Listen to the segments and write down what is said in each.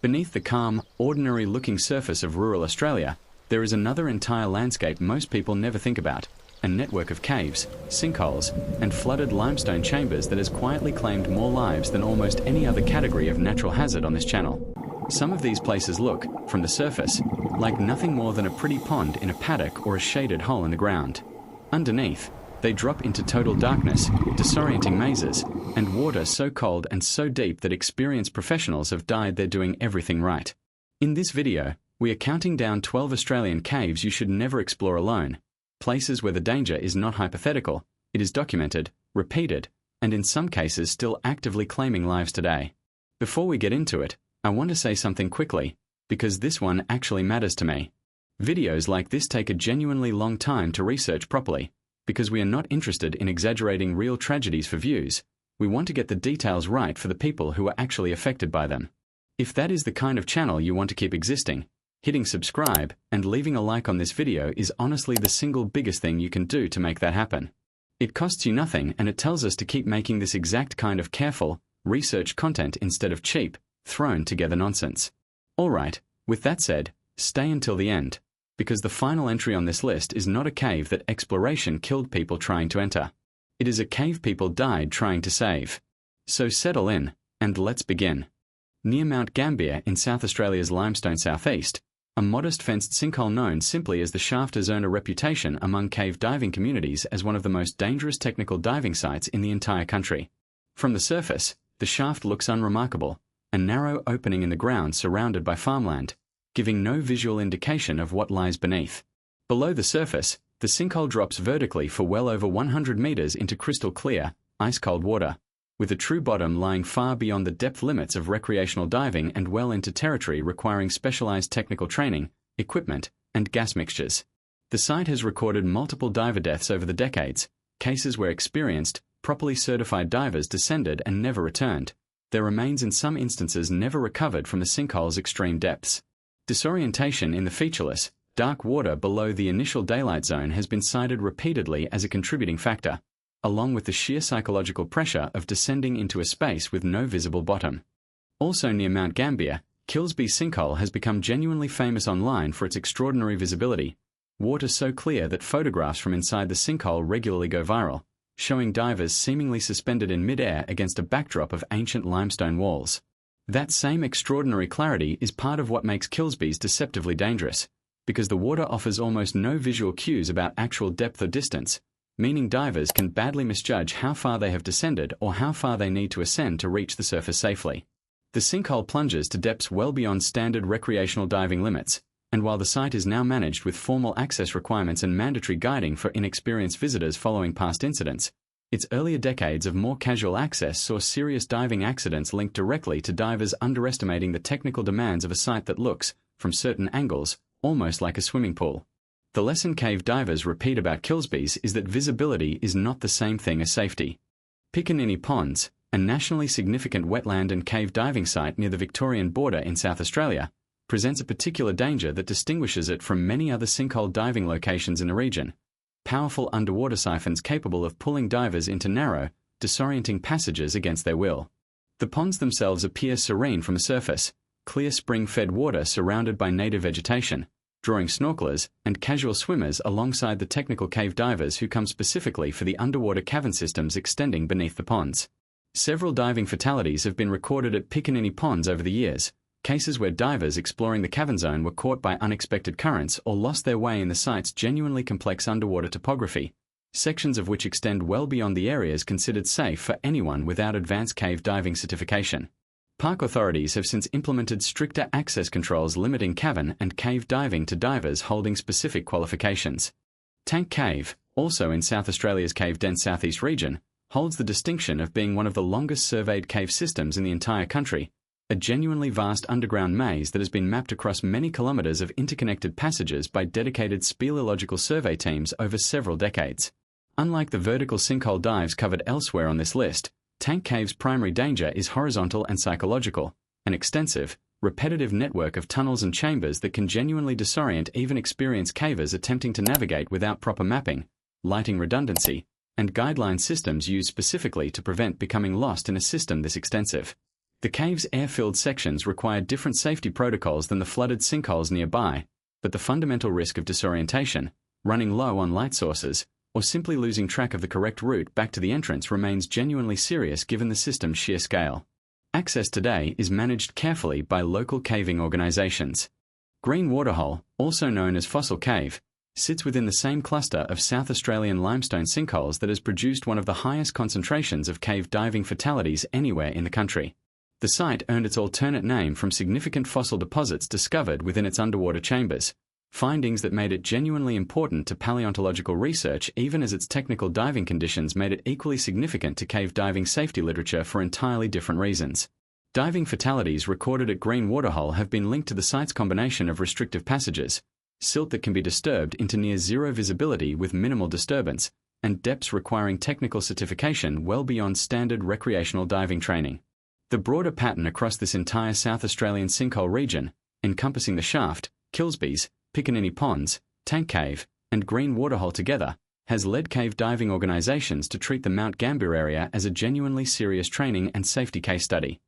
Beneath the calm, ordinary-looking surface of rural Australia, there is another entire landscape most people never think about, a network of caves, sinkholes, and flooded limestone chambers that has quietly claimed more lives than almost any other category of natural hazard on this channel. Some of these places look, from the surface, like nothing more than a pretty pond in a paddock or a shaded hole in the ground. Underneath, they drop into total darkness, disorienting mazes, and water so cold and so deep that experienced professionals have died there doing everything right. In this video, we are counting down 12 Australian caves you should never explore alone, places where the danger is not hypothetical, it is documented, repeated, and in some cases still actively claiming lives today. Before we get into it, I want to say something quickly, because this one actually matters to me. Videos like this take a genuinely long time to research properly, because we are not interested in exaggerating real tragedies for views. We want to get the details right for the people who are actually affected by them. If that is the kind of channel you want to keep existing, hitting subscribe and leaving a like on this video is honestly the single biggest thing you can do to make that happen. It costs you nothing, and it tells us to keep making this exact kind of careful, research content instead of cheap, thrown together nonsense. Alright, with that said, stay until the end, because the final entry on this list is not a cave that exploration killed people trying to enter. It is a cave people died trying to save. So settle in, and let's begin. Near Mount Gambier in South Australia's limestone southeast, a modest fenced sinkhole known simply as the Shaft has earned a reputation among cave diving communities as one of the most dangerous technical diving sites in the entire country. From the surface, the shaft looks unremarkable, a narrow opening in the ground surrounded by farmland, giving no visual indication of what lies beneath. Below the surface, the sinkhole drops vertically for well over 100 meters into crystal clear, ice-cold water, with a true bottom lying far beyond the depth limits of recreational diving and well into territory requiring specialized technical training, equipment, and gas mixtures. The site has recorded multiple diver deaths over the decades, cases where experienced, properly certified divers descended and never returned, their remains in some instances never recovered from the sinkhole's extreme depths. Disorientation in the featureless, dark water below the initial daylight zone has been cited repeatedly as a contributing factor, along with the sheer psychological pressure of descending into a space with no visible bottom. Also near Mount Gambier, Kilsby sinkhole has become genuinely famous online for its extraordinary visibility, water so clear that photographs from inside the sinkhole regularly go viral, showing divers seemingly suspended in mid-air against a backdrop of ancient limestone walls. That same extraordinary clarity is part of what makes Kilsby's deceptively dangerous, because the water offers almost no visual cues about actual depth or distance, meaning divers can badly misjudge how far they have descended or how far they need to ascend to reach the surface safely. The sinkhole plunges to depths well beyond standard recreational diving limits, and while the site is now managed with formal access requirements and mandatory guiding for inexperienced visitors following past incidents, its earlier decades of more casual access saw serious diving accidents linked directly to divers underestimating the technical demands of a site that looks, from certain angles, almost like a swimming pool. The lesson cave divers repeat about Kilsby's is that visibility is not the same thing as safety. Piccaninnie Ponds, a nationally significant wetland and cave diving site near the Victorian border in South Australia, presents a particular danger that distinguishes it from many other sinkhole diving locations in the region. Powerful underwater siphons capable of pulling divers into narrow, disorienting passages against their will. The ponds themselves appear serene from the surface, clear spring-fed water surrounded by native vegetation, drawing snorkelers and casual swimmers alongside the technical cave divers who come specifically for the underwater cavern systems extending beneath the ponds. Several diving fatalities have been recorded at Piccaninnie Ponds over the years, cases where divers exploring the cavern zone were caught by unexpected currents or lost their way in the site's genuinely complex underwater topography, sections of which extend well beyond the areas considered safe for anyone without advanced cave diving certification. Park authorities have since implemented stricter access controls limiting cavern and cave diving to divers holding specific qualifications. Tank Cave, also in South Australia's cave-dense southeast region, holds the distinction of being one of the longest surveyed cave systems in the entire country, a genuinely vast underground maze that has been mapped across many kilometres of interconnected passages by dedicated speleological survey teams over several decades. Unlike the vertical sinkhole dives covered elsewhere on this list, Tank Cave's primary danger is horizontal and psychological, an extensive, repetitive network of tunnels and chambers that can genuinely disorient even experienced cavers attempting to navigate without proper mapping, lighting redundancy, and guideline systems used specifically to prevent becoming lost in a system this extensive. The cave's air-filled sections require different safety protocols than the flooded sinkholes nearby, but the fundamental risk of disorientation, running low on light sources, or simply losing track of the correct route back to the entrance remains genuinely serious given the system's sheer scale. Access today is managed carefully by local caving organisations. Green Waterhole, also known as Fossil Cave, sits within the same cluster of South Australian limestone sinkholes that has produced one of the highest concentrations of cave diving fatalities anywhere in the country. The site earned its alternate name from significant fossil deposits discovered within its underwater chambers, findings that made it genuinely important to paleontological research even as its technical diving conditions made it equally significant to cave diving safety literature for entirely different reasons. Diving fatalities recorded at Green Waterhole have been linked to the site's combination of restrictive passages, silt that can be disturbed into near zero visibility with minimal disturbance, and depths requiring technical certification well beyond standard recreational diving training. The broader pattern across this entire South Australian sinkhole region, encompassing the Shaft, Kilsby's, Piccaninnie Ponds, Tank Cave, and Green Waterhole together, has led cave diving organisations to treat the Mount Gambier area as a genuinely serious training and safety case study.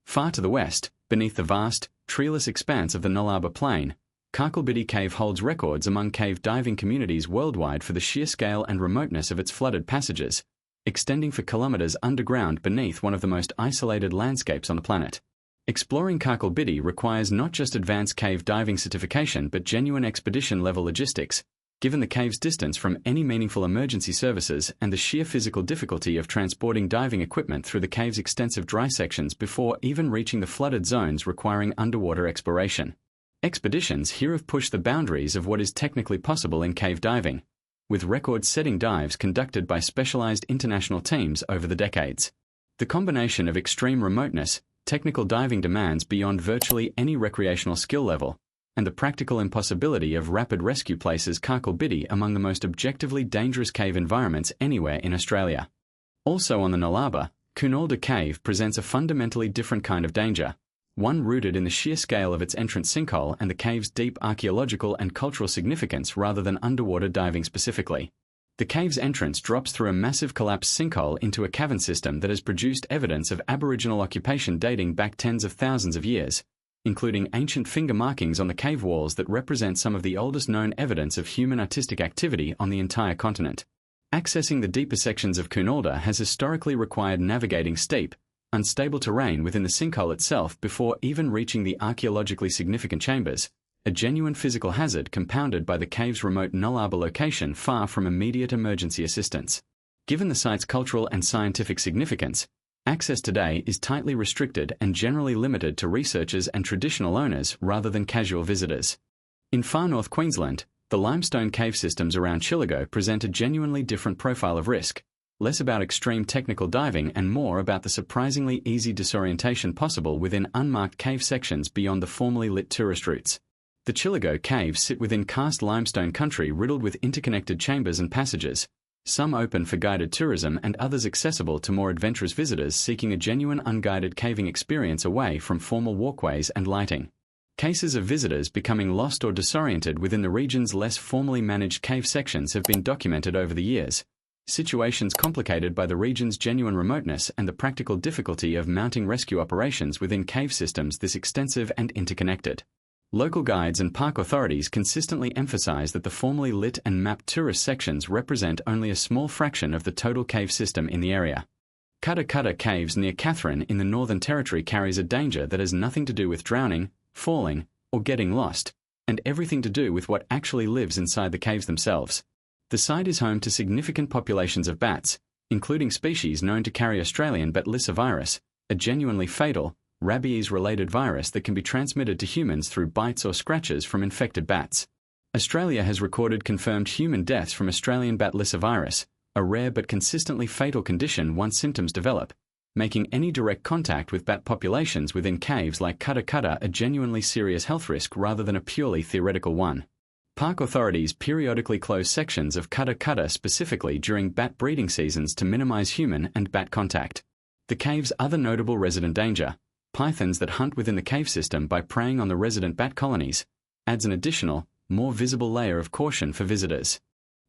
Far to the west, beneath the vast, treeless expanse of the Nullarbor Plain, Cocklebiddy Cave holds records among cave diving communities worldwide for the sheer scale and remoteness of its flooded passages, extending for kilometres underground beneath one of the most isolated landscapes on the planet. Exploring Cocklebiddy requires not just advanced cave diving certification but genuine expedition-level logistics, given the cave's distance from any meaningful emergency services and the sheer physical difficulty of transporting diving equipment through the cave's extensive dry sections before even reaching the flooded zones requiring underwater exploration. Expeditions here have pushed the boundaries of what is technically possible in cave diving, with record-setting dives conducted by specialized international teams over the decades. The combination of extreme remoteness, technical diving demands beyond virtually any recreational skill level, and the practical impossibility of rapid rescue places Cocklebiddy among the most objectively dangerous cave environments anywhere in Australia. Also on the Nullarbor, Koonalda Cave presents a fundamentally different kind of danger, one rooted in the sheer scale of its entrance sinkhole and the cave's deep archaeological and cultural significance rather than underwater diving specifically. The cave's entrance drops through a massive collapsed sinkhole into a cavern system that has produced evidence of Aboriginal occupation dating back tens of thousands of years, including ancient finger markings on the cave walls that represent some of the oldest known evidence of human artistic activity on the entire continent. Accessing the deeper sections of Koonalda has historically required navigating steep, unstable terrain within the sinkhole itself before even reaching the archaeologically significant chambers, a genuine physical hazard compounded by the cave's remote Nullarbor location far from immediate emergency assistance. Given the site's cultural and scientific significance, access today is tightly restricted and generally limited to researchers and traditional owners rather than casual visitors. In far north Queensland, the limestone cave systems around Chillagoe present a genuinely different profile of risk, less about extreme technical diving and more about the surprisingly easy disorientation possible within unmarked cave sections beyond the formally lit tourist routes. The Chillagoe caves sit within karst limestone country riddled with interconnected chambers and passages, some open for guided tourism and others accessible to more adventurous visitors seeking a genuine unguided caving experience away from formal walkways and lighting. Cases of visitors becoming lost or disoriented within the region's less formally managed cave sections have been documented over the years, situations complicated by the region's genuine remoteness and the practical difficulty of mounting rescue operations within cave systems this extensive and interconnected. Local guides and park authorities consistently emphasize that the formally lit and mapped tourist sections represent only a small fraction of the total cave system in the area. Cutta Caves near Katherine in the Northern Territory carries a danger that has nothing to do with drowning, falling, or getting lost, and everything to do with what actually lives inside the caves themselves. The site is home to significant populations of bats, including species known to carry Australian bat virus, a genuinely fatal, rabies-related virus that can be transmitted to humans through bites or scratches from infected bats. Australia has recorded confirmed human deaths from Australian bat virus, a rare but consistently fatal condition once symptoms develop, making any direct contact with bat populations within caves like Cutta a genuinely serious health risk rather than a purely theoretical one. Park authorities periodically close sections of Cutta specifically during bat breeding seasons to minimize human and bat contact. The cave's other notable resident danger, pythons that hunt within the cave system by preying on the resident bat colonies, adds an additional, more visible layer of caution for visitors.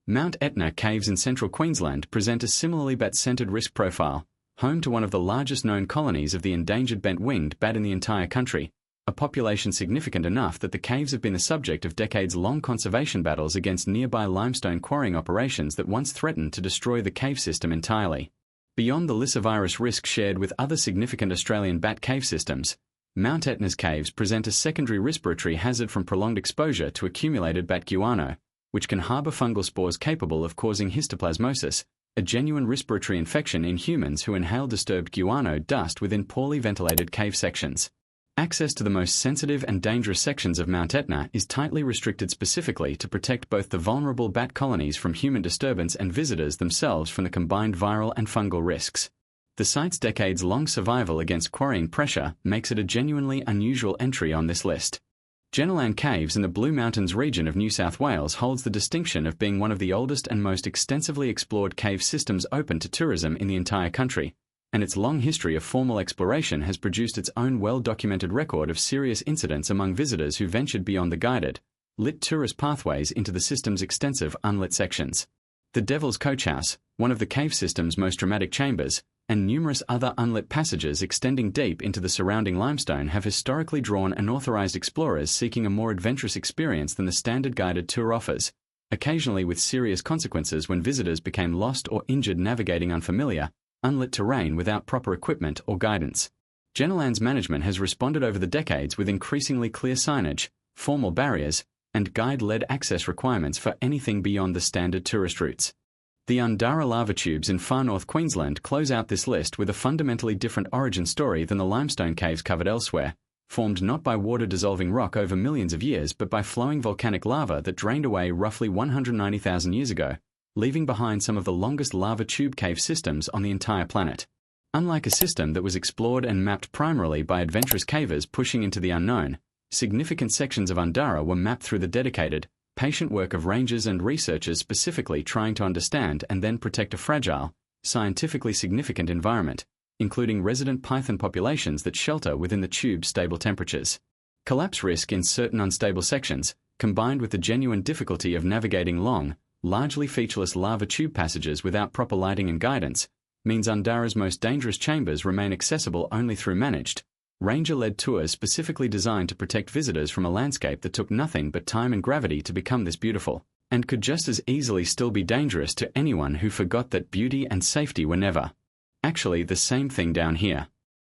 Mount Etna Caves in central Queensland present a similarly bat-centered risk profile, home to one of the largest known colonies of the endangered bent-winged bat in the entire country, a population significant enough that the caves have been the subject of decades-long conservation battles against nearby limestone quarrying operations that once threatened to destroy the cave system entirely. Beyond the lyssavirus risk shared with other significant Australian bat cave systems, Mount Etna's caves present a secondary respiratory hazard from prolonged exposure to accumulated bat guano, which can harbour fungal spores capable of causing histoplasmosis, a genuine respiratory infection in humans who inhale disturbed guano dust within poorly ventilated cave sections. Access to the most sensitive and dangerous sections of Mount Etna is tightly restricted specifically to protect both the vulnerable bat colonies from human disturbance and visitors themselves from the combined viral and fungal risks. The site's decades-long survival against quarrying pressure makes it a genuinely unusual entry on this list. Jenolan Caves in the Blue Mountains region of New South Wales holds the distinction of being one of the oldest and most extensively explored cave systems open to tourism in the entire country, and its long history of formal exploration has produced its own well-documented record of serious incidents among visitors who ventured beyond the guided, lit tourist pathways into the system's extensive unlit sections. The Devil's Coach House, one of the cave system's most dramatic chambers, and numerous other unlit passages extending deep into the surrounding limestone have historically drawn unauthorized explorers seeking a more adventurous experience than the standard guided tour offers, occasionally with serious consequences when visitors became lost or injured navigating unfamiliar, unlit terrain without proper equipment or guidance. Jenolan's management has responded over the decades with increasingly clear signage, formal barriers, and guide-led access requirements for anything beyond the standard tourist routes. The Undara lava tubes in far north Queensland close out this list with a fundamentally different origin story than the limestone caves covered elsewhere, formed not by water-dissolving rock over millions of years but by flowing volcanic lava that drained away roughly 190,000 years ago, leaving behind some of the longest lava tube cave systems on the entire planet. Unlike a system that was explored and mapped primarily by adventurous cavers pushing into the unknown, significant sections of Undara were mapped through the dedicated, patient work of rangers and researchers specifically trying to understand and then protect a fragile, scientifically significant environment, including resident python populations that shelter within the tube's stable temperatures. Collapse risk in certain unstable sections, combined with the genuine difficulty of navigating long, largely featureless lava tube passages without proper lighting and guidance, means Undara's most dangerous chambers remain accessible only through managed, ranger-led tours specifically designed to protect visitors from a landscape that took nothing but time and gravity to become this beautiful, and could just as easily still be dangerous to anyone who forgot that beauty and safety were never. Actually, the same thing down here.